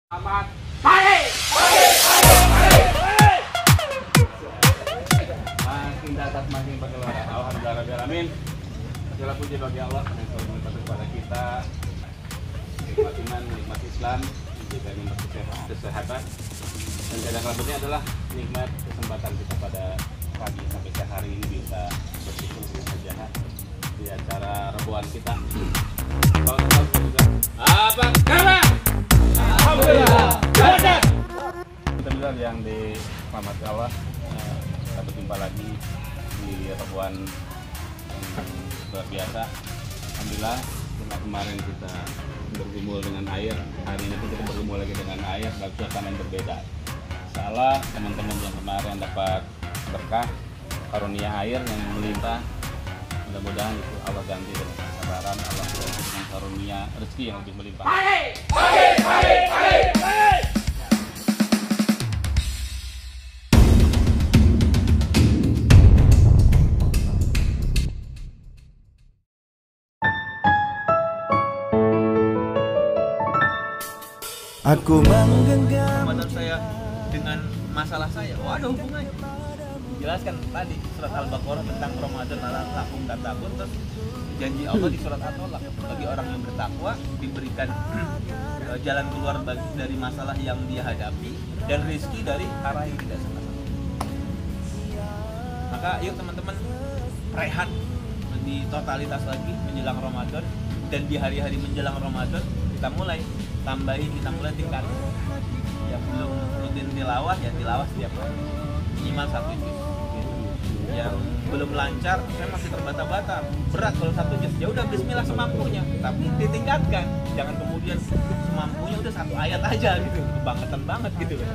Selamat pagi. Makin dapat makin bergelora. Alhamdulillah, amin. Segala puji bagi Allah yang selalu melipat kepada kita. Nikmat iman, nikmat Islam, juga nikmat kesehatan. Dan tidak rambutnya adalah nikmat kesempatan kita pada pagi sampai siang hari ini bisa bersyukur bersajahat di acara rebuan kita. Kalau juga apa kabar? Alhamdulillah. Benar yang dirahmati Allah, kita berjumpa lagi di rebuan yang luar biasa. Alhamdulillah, setelah kemarin kita bergumul dengan air, hari ini kita bergumul lagi dengan air, dan suasana yang berbeda. Salah teman-teman yang kemarin dapat berkah karunia air yang melimpah, mudah-mudahan itu Allah ganti dengan kesabaran, Allah dengan karunia rezeki yang lebih melimpah. Aku menggenggam Ramadan saya dengan masalah saya, ada hubungannya. Jelaskan tadi surat Al-Baqarah tentang Ramadan lakum tatakun, terus janji Allah di surat At-Tolak bagi orang yang bertakwa diberikan jalan keluar dari masalah yang dia hadapi dan rezeki dari arah yang tidak sangka-sangka. Maka yuk teman-teman rehat di totalitas lagi menjelang Ramadan, dan di hari-hari menjelang Ramadan kita mulai tingkat. Yang belum rutin tilawah ya tilawah setiap hari minimal 1 juz gitu. Yang belum lancar saya masih terbata-bata, berat kalau 1 juz ya udah bismillah semampunya, tapi ditingkatkan, jangan kemudian semampunya udah 1 ayat aja gitu, kebangetan banget gitu kan.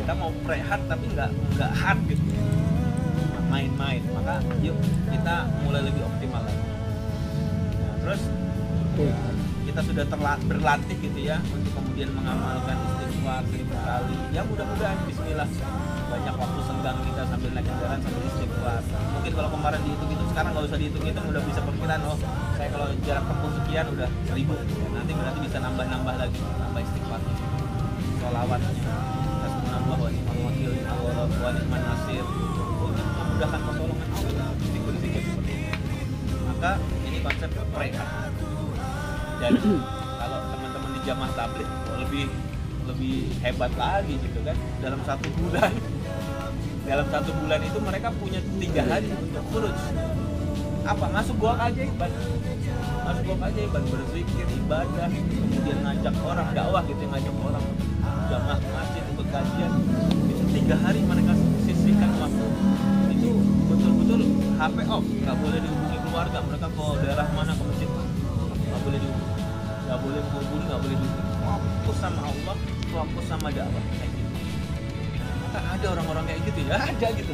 Kita mau rehat tapi nggak hard gitu, main-main. Maka yuk kita mulai lebih optimal lagi. Nah, terus kita sudah berlatih gitu ya untuk kemudian mengamalkan istighfar 1000 kali. Ya mudah-mudahan bismillah banyak waktu senggang kita sambil naik kendaraan sambil istighfar. Mungkin kalau kemarin dihitung-hitung, sekarang nggak usah dihitung-hitung, udah bisa perkiraan, oh saya kalau jarak tempuh sekian udah 1000 ya, nanti berarti bisa nambah lagi, nambah istighfarnya, sholawatnya, hasbunallah wa ni'mal wakil, wa ni'man nasir, untuk memudahkan pertolongan Allah sedikit-sedikit seperti itu. Maka ini konsep rehat. Dan kalau teman-teman di jamaah tabligh lebih hebat lagi gitu kan, dalam 1 bulan itu mereka punya 3 hari untuk khuruj. Apa? Masuk gua keajaiban, berzikir, ibadah, kemudian ngajak orang dakwah gitu, ngajak orang jamaah masjid ikut kajian. Itu 3 hari mereka sisihkan waktu. Itu betul-betul HP off, nggak boleh dihubungi keluarga. Mereka ke daerah mana, ke masjid nggak boleh dihubungi, nggak boleh menghubungi, nggak boleh dihubungi. Fokus sama Allah, fokus sama dakwah kayak gitu. Maka ada orang-orang kayak gitu ya, ada gitu.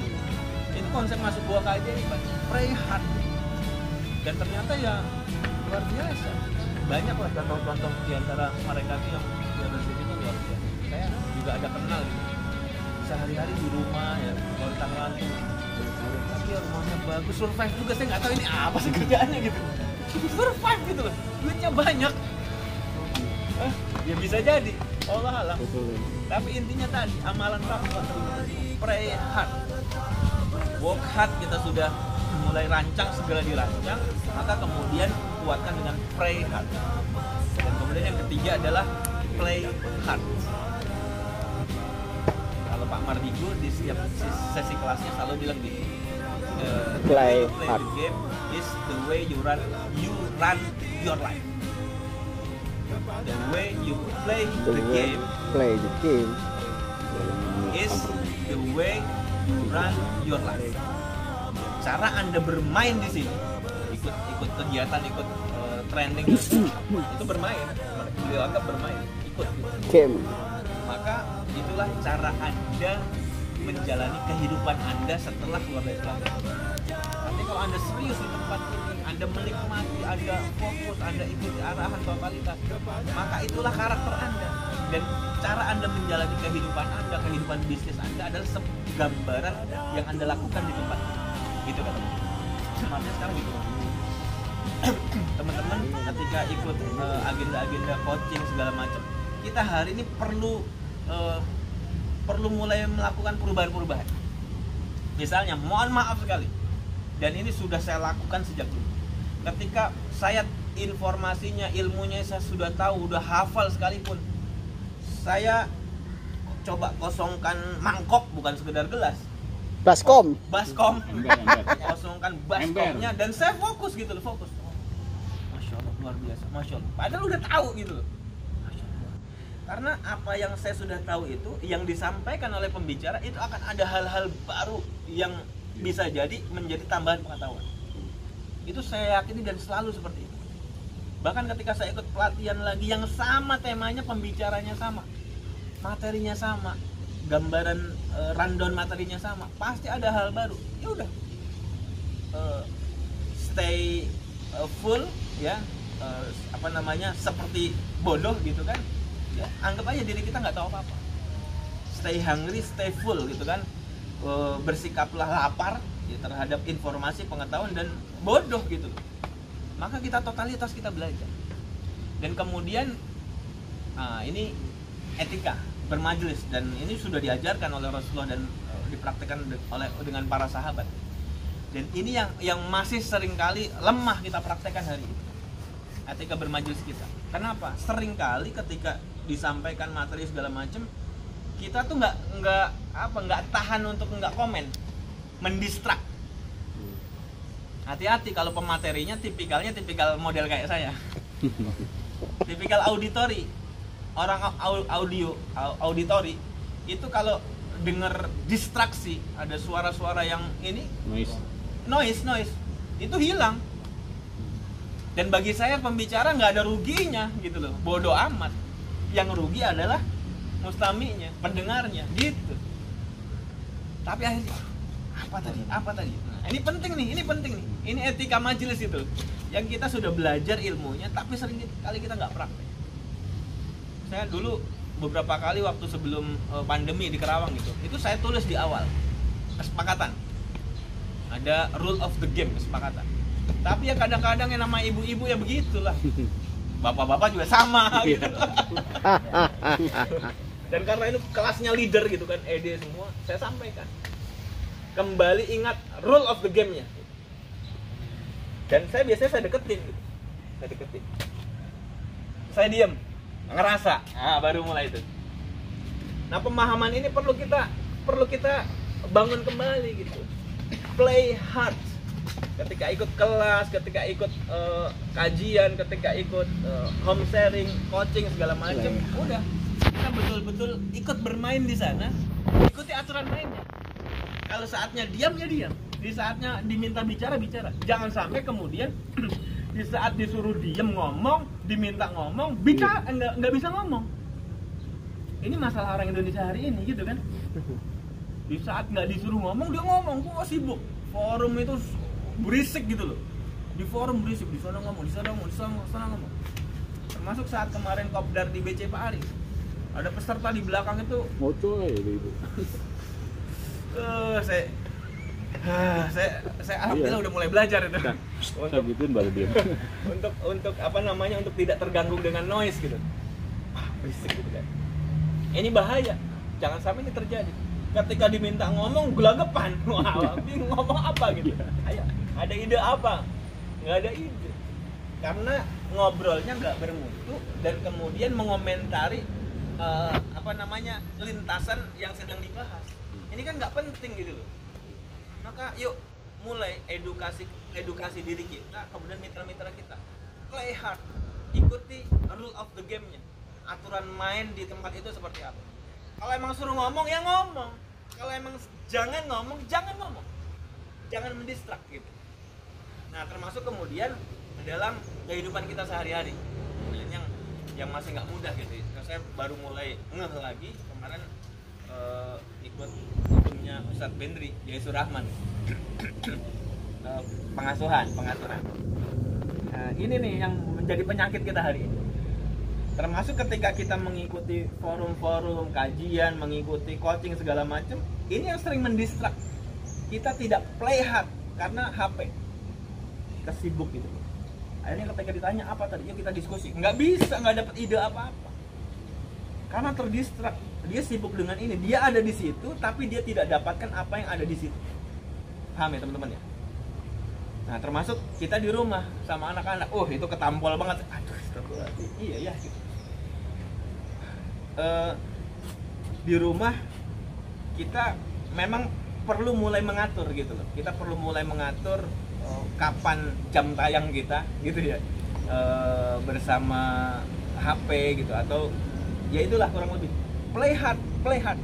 Itu konsep masuk gua keajaiban, pray hard. Dan ternyata ya luar biasa. Banyak lah contoh-contoh di antara mereka tuh yang rezeki itu luar biasa. Saya juga ada kenal gitu. Sehari-hari di rumah ya, lontang-lantung. Tapi ya rumahnya bagus, survive juga. Saya nggak tahu ini apa sih kerjaannya gitu. Survive gitu loh, duitnya banyak. Ya bisa jadi, Allah alam. Tapi intinya tadi, amalan Ramadan, pray hard, work hard. Kita sudah mulai rancang, segera dirancang, maka kemudian kuatkan dengan pray hard. Dan kemudian yang ketiga adalah play hard. Kalau Pak Mardigu di setiap sesi kelasnya selalu bilang gini, Play hard. the game is the way you run your life. The way you play the game is the way you run your life. Cara Anda bermain di sini, ikut kegiatan, ikut training itu bermain. Beliau anggap bermain, ikut game. Maka itulah cara Anda menjalani kehidupan Anda setelah keluar dari Islam. Nanti kalau Anda serius di tempat ini, Anda menikmati, Anda fokus, Anda ikuti arahan totalitas, maka itulah karakter Anda. Dan cara Anda menjalani kehidupan Anda, kehidupan bisnis Anda adalah gambaran yang Anda lakukan di tempat ini. Gitu kan? Sebenarnya sekarang gitu. Teman-teman ketika ikut agenda-agenda coaching segala macam, kita hari ini perlu mulai melakukan perubahan-perubahan. Misalnya, mohon maaf sekali, dan ini sudah saya lakukan sejak dulu. Ketika saya informasinya, ilmunya saya sudah tahu, udah hafal sekalipun, saya coba kosongkan mangkok, bukan sekedar gelas. Baskom. Ember. Kosongkan baskomnya dan saya fokus gitu loh, fokus. Masya Allah, luar biasa, Masya Allah. Padahal udah tahu gitu loh. Masya Allah. Karena apa yang saya sudah tahu itu, yang disampaikan oleh pembicara itu akan ada hal-hal baru yang bisa jadi menjadi tambahan pengetahuan. Itu saya yakini dan selalu seperti itu. Bahkan ketika saya ikut pelatihan lagi yang sama temanya, pembicaranya sama, materinya sama, gambaran rundown materinya sama, pasti ada hal baru. Ya udah, stay full ya, seperti bodoh gitu kan. Ya, anggap aja diri kita nggak tahu apa-apa. Stay hungry, stay full gitu kan. Bersikaplah lapar ya, terhadap informasi, pengetahuan, dan bodoh gitu. Maka kita totalitas kita belajar. Dan kemudian ini etika bermajelis, dan ini sudah diajarkan oleh Rasulullah dan dipraktikkan dengan para sahabat. Dan ini yang masih seringkali lemah kita praktekkan hari ini, etika bermajelis kita. Kenapa? Seringkali ketika disampaikan materi segala macam, kita tuh nggak tahan untuk nggak komen, mendistrak. Hati-hati kalau pematerinya tipikal model kayak saya. Tipikal auditori. Orang auditori itu kalau dengar distraksi, ada suara-suara yang ini noise itu hilang. Dan bagi saya pembicara nggak ada ruginya gitu loh, bodoh amat. Yang rugi adalah mustaminya, pendengarnya gitu. Tapi akhirnya apa tadi? Nah, ini penting nih. Ini etika majelis itu yang kita sudah belajar ilmunya, tapi sering kali kita nggak praktek. Saya dulu beberapa kali waktu sebelum pandemi di Kerawang gitu, itu saya tulis di awal kesepakatan, ada rule of the game, kesepakatan. Tapi ya kadang-kadang yang nama ibu-ibu ya begitulah, bapak-bapak juga sama gitu. Dan karena itu kelasnya leader gitu kan, ED semua, saya sampaikan kembali ingat rule of the game-nya. Dan saya biasanya deketin gitu. Saya diam, ngerasa, baru mulai itu. Nah, pemahaman ini perlu kita bangun kembali gitu. Play hard. Ketika ikut kelas, ketika ikut kajian, ketika ikut home sharing, coaching segala macam, udah kita betul-betul ikut bermain di sana, ikuti aturan mainnya. Kalau saatnya diam ya diam, di saatnya diminta bicara. Jangan sampai kemudian di saat disuruh diam ngomong, diminta ngomong, bicara nggak bisa ngomong. Ini masalah orang Indonesia hari ini gitu kan. Di saat nggak disuruh ngomong, dia ngomong, kok sibuk. Forum itu berisik gitu loh. Di forum berisik, di sana ngomong, di sana ngomong. Termasuk saat kemarin kopdar di BC Pak Aris, ada peserta di belakang itu mocoy itu. Saya alhamdulillah udah mulai belajar itu. Saya gituin baru dia. Untuk tidak terganggu dengan noise gitu. Berisik gitu kan. Ini bahaya. Jangan sampai ini terjadi. Ketika diminta ngomong gelagapan. Wah, bingung ngomong apa gitu. Ayo, ada ide apa? Nggak ada ide. Karena ngobrolnya nggak bermutu dan kemudian mengomentari lintasan yang sedang dibahas. Ini kan nggak penting gitu loh. Maka yuk mulai edukasi diri kita, kemudian mitra-mitra kita. Play hard, ikuti rule of the game-nya. Aturan main di tempat itu seperti apa. Kalau emang suruh ngomong ya ngomong. Kalau emang jangan ngomong, jangan ngomong. Jangan mendistrak gitu. Nah, termasuk kemudian dalam kehidupan kita sehari-hari. Yang masih nggak mudah gitu. Saya baru mulai ngeh lagi kemarin ikut hukumnya Ustadz Bendri Yaisur Rahman. Pengasuhan. Nah, ini nih yang menjadi penyakit kita hari ini. Termasuk ketika kita mengikuti forum-forum kajian, mengikuti coaching segala macam, ini yang sering mendistrak. Kita tidak play hard karena HP kesibuk gitu. Akhirnya ketika ditanya apa tadi, yuk kita diskusi. Nggak bisa, nggak dapat ide apa-apa. Karena terdistrak, dia sibuk dengan ini, dia ada di situ tapi dia tidak dapatkan apa yang ada di situ. Paham ya teman-teman ya? Nah, termasuk kita di rumah sama anak-anak. Oh, itu ketampol banget. Aduh, astagfirullahaladzim. Iya ya gitu. Di rumah kita memang perlu mulai mengatur gitu loh. Kita perlu mulai mengatur kapan jam tayang kita gitu ya. Bersama HP gitu, atau ya itulah kurang lebih play hard,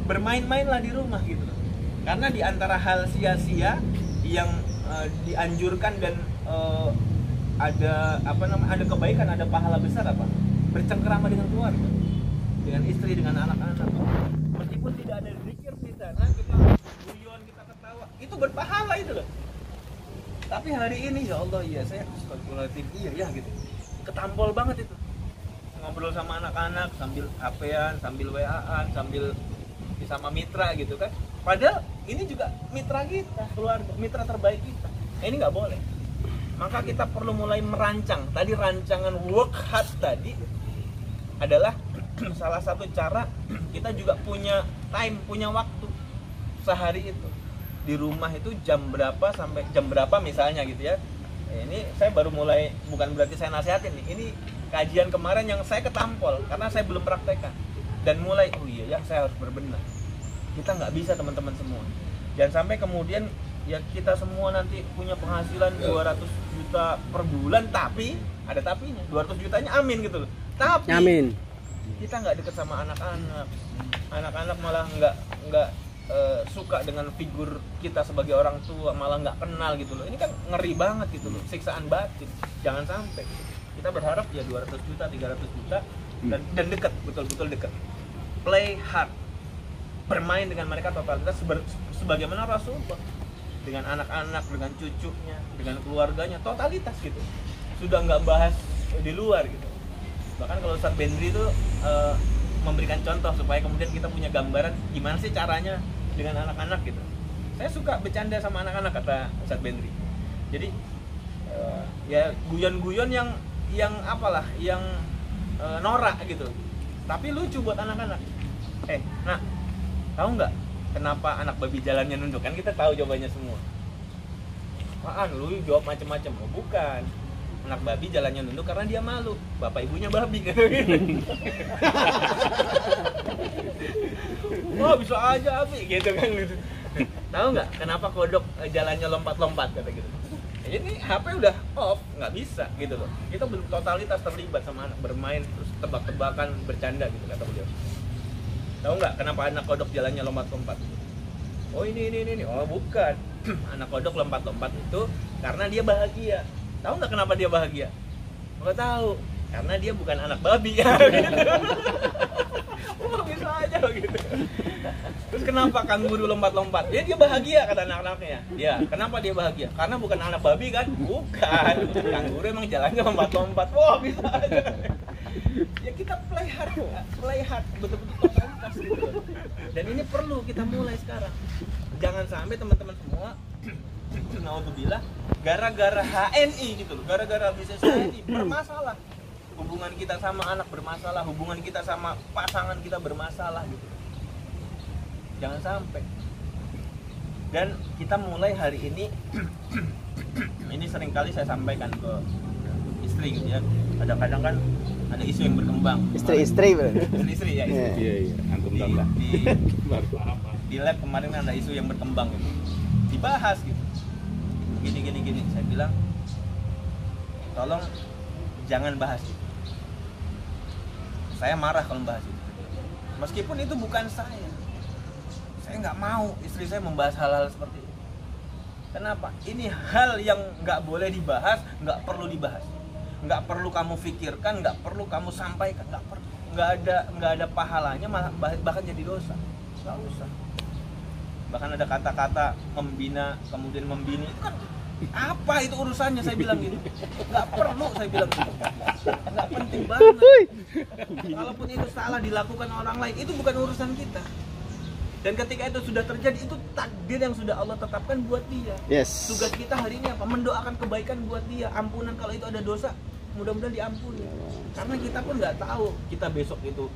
bermain-mainlah di rumah gitu loh. Karena di antara hal sia-sia yang dianjurkan dan ada kebaikan, ada pahala besar apa? Bercengkerama dengan keluarga, dengan istri, dengan anak-anak. Meskipun tidak ada zikir di sana, kita guyon, kita ketawa, itu berpahala itu loh. Tapi hari ini ya Allah, ya saya spekulatif, iya ya gitu, ketampol banget itu. Ngobrol sama anak-anak sambil HP-an, sambil WA-an, sambil sama mitra gitu kan. Padahal ini juga mitra kita, keluarga, mitra terbaik kita. Ini nggak boleh. Maka kita perlu mulai merancang. Tadi rancangan work hard tadi adalah salah satu cara kita juga punya time, punya waktu sehari itu. Di rumah itu jam berapa sampai jam berapa misalnya gitu ya. Ini saya baru mulai, bukan berarti saya nasihatin nih. Ini kajian kemarin yang saya ketampol karena saya belum praktekkan. Dan mulai, oh iya ya saya harus berbenah. Kita nggak bisa teman-teman semua. Jangan sampai kemudian ya kita semua nanti punya penghasilan 200 juta per bulan, tapi ada tapinya, 200 jutanya amin gitu loh. Tapi amin. Kita nggak deket sama anak-anak. Anak-anak malah nggak suka dengan figur kita sebagai orang tua, malah nggak kenal gitu loh. Ini kan ngeri banget gitu loh, siksaan batin. Jangan sampai. Kita berharap ya 200 juta, 300 juta dan dekat, betul-betul dekat. Play hard. Bermain dengan mereka totalitas sebagaimana Rasulullah, dengan anak-anak, dengan cucunya, dengan keluarganya, totalitas gitu. Sudah nggak bahas di luar gitu. Bahkan kalau Ustadz Bendri itu memberikan contoh supaya kemudian kita punya gambaran gimana sih caranya dengan anak-anak gitu. Saya suka bercanda sama anak-anak, kata Ustadz Bendri. Jadi ya guyon-guyon yang apalah, yang norak gitu. Tapi lucu buat anak-anak. Nah, tahu nggak kenapa anak babi jalannya nunduk? Kan kita tahu jawabannya semua. Apaan lu jawab macam-macam? Oh, bukan. Anak babi jalannya nunduk karena dia malu. Bapak ibunya babi kan gitu. Oh, bisa aja abi gitu kan gitu. Tahu nggak kenapa kodok jalannya lompat-lompat kata gitu? Ini HP udah off, nggak bisa gitu loh. Kita belum totalitas terlibat sama anak, bermain terus tebak-tebakan, bercanda gitu kata beliau. Tahu nggak kenapa anak kodok jalannya lompat-lompat? Oh ini. Oh bukan. Anak kodok lompat-lompat itu karena dia bahagia. Tahu nggak kenapa dia bahagia? Nggak tahu. Karena dia bukan anak babi ya. Oh bisa aja gitu. Terus kenapa kanguru lompat-lompat? Dia bahagia kata anak-anaknya. Ya, kenapa dia bahagia? Karena bukan anak babi kan? Bukan. Kanguru emang jalannya lompat-lompat. Wah bisa aja. Ya kita play hard, betul-betul totalitas gitu. Dan ini perlu kita mulai sekarang. Jangan sampai teman-teman semua naudzubillah gara-gara HNI gitu loh, gara-gara bisnis HNI bermasalah. Hubungan kita sama anak bermasalah, hubungan kita sama pasangan kita bermasalah gitu. Jangan sampai. Dan kita mulai hari ini ini seringkali saya sampaikan ke istri gitu ya. Kadang-kadang kan ada isu yang berkembang. Istri ya. Iya. Antum tambah. Di lab kemarin ada isu yang berkembang gitu. Dibahas gitu. Gini. Saya bilang tolong jangan bahas itu. Saya marah kalau bahas itu. Meskipun itu bukan saya. Saya nggak mau istri saya membahas hal-hal seperti itu. Kenapa? Ini hal yang nggak boleh dibahas, nggak perlu dibahas. Nggak perlu kamu pikirkan, nggak perlu kamu sampaikan, nggak ada pahalanya, malah bahkan jadi dosa. Nggak usah. Bahkan ada kata-kata membina kemudian membini, itu kan apa itu urusannya, saya bilang gitu. Nggak perlu, saya bilang gitu. Nggak penting banget. Kalaupun itu salah dilakukan orang lain, itu bukan urusan kita. Dan ketika itu sudah terjadi, itu takdir yang sudah Allah tetapkan buat dia. Yes. Tugas kita hari ini apa? Mendoakan kebaikan buat dia, ampunan kalau itu ada dosa, mudah-mudahan diampuni. Karena kita pun nggak tahu kita besok itu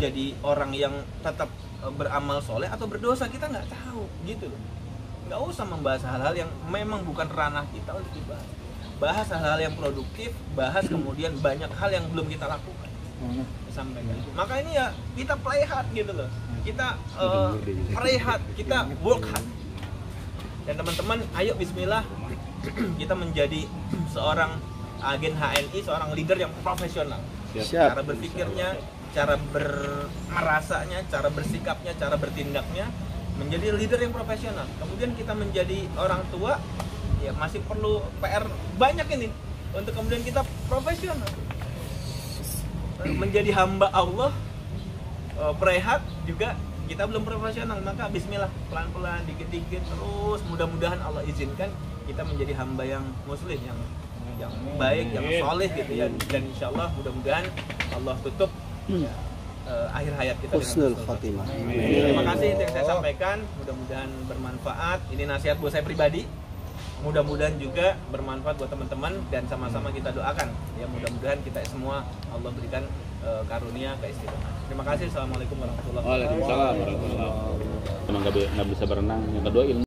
jadi orang yang tetap beramal soleh atau berdosa, kita nggak tahu gitu loh. Nggak usah membahas hal-hal yang memang bukan ranah kita untuk dibahas. Bahas hal-hal yang produktif, bahas kemudian banyak hal yang belum kita lakukan. Sampaikan. Maka ini ya kita play hard gitu loh. Kita play hard, kita work hard. Dan teman-teman, ayo bismillah kita menjadi seorang agen HNI, seorang leader yang profesional. Siap. Cara berpikirnya, cara merasanya, cara bersikapnya, cara bertindaknya menjadi leader yang profesional. Kemudian kita menjadi orang tua, ya masih perlu PR banyak ini untuk kemudian kita profesional. Menjadi hamba Allah, prehat juga kita belum profesional, maka bismillah pelan-pelan, dikit-dikit, terus mudah-mudahan Allah izinkan kita menjadi hamba yang muslim, yang baik, yang soleh gitu ya. Dan insya Allah mudah-mudahan Allah tutup akhir hayat kita Husnul dengan Khotimah. Terima kasih yang saya sampaikan, mudah-mudahan bermanfaat. Ini nasihat buat saya pribadi, mudah-mudahan juga bermanfaat buat teman-teman, dan sama-sama kita doakan ya, mudah-mudahan kita semua Allah berikan karunia keistiqomahan. Terima kasih. Assalamualaikum warahmatullahi wabarakatuh. Waalaikumsalam warahmatullahi wabarakatuh. Emang nggak bisa berenang. Yang kedua ilmu.